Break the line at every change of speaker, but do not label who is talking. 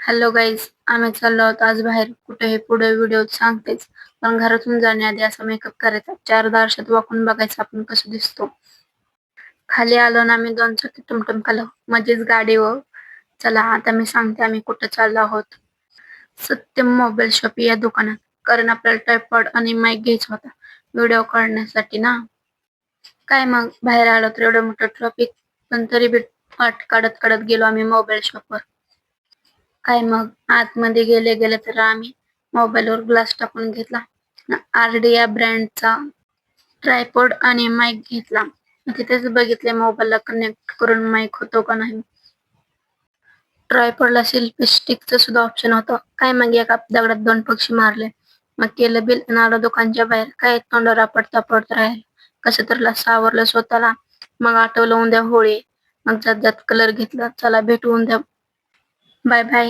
Hello guys, आम्ही चाललो आहोत आज बाहेर. कुठे हे पुढे व्हिडिओत सांगतेच, पण घरातून जाण्याआधी असा मेकअप करायचा. 4 आरशात वाकून बघायचं आपण कसं दिसतो. खाली आलो ना, आम्ही 2 चाकी टमटम खालो, मध्येच गाडी व चला आता मी सांगते आम्ही कुठे चाललो आहोत. सत्यम मोबाईल शॉप या दुकानात, कारण आपल्याला ट्रायपॉड आणि माईक घ्यायचा होता व्हिडिओ काढण्यासाठी ना. काय मग बाहेर आलो तर एवढं मोठं ट्रॅफिक, पण तरी बी वाट काढत काढत गेलो आम्ही मोबाईल शॉपवर. काय मग आतमध्ये गेले गेले तर आम्ही मोबाईलवर ग्लास टाकून घेतला. आरडी या ब्रँडचा ट्रायपॉड आणि माईक घेतला. तिथेच बघितले मोबाईलला कनेक्ट करून माईक होतो का नाही. ट्रायपॉडला सेल्फी स्टिकचं सुद्धा ऑप्शन होतं. काय मग एका दगडात 2 पक्षी मारले. मग केलं बिल आणि आलो दुकानच्या बाहेर. काय तोंडावर आपटता पडत राहील. कसं तर सावरलं स्वतःला. मग आठवलं उद्या होळी. मग जात जात कलर घेतला. चला भेटू उद्या. Bye bye.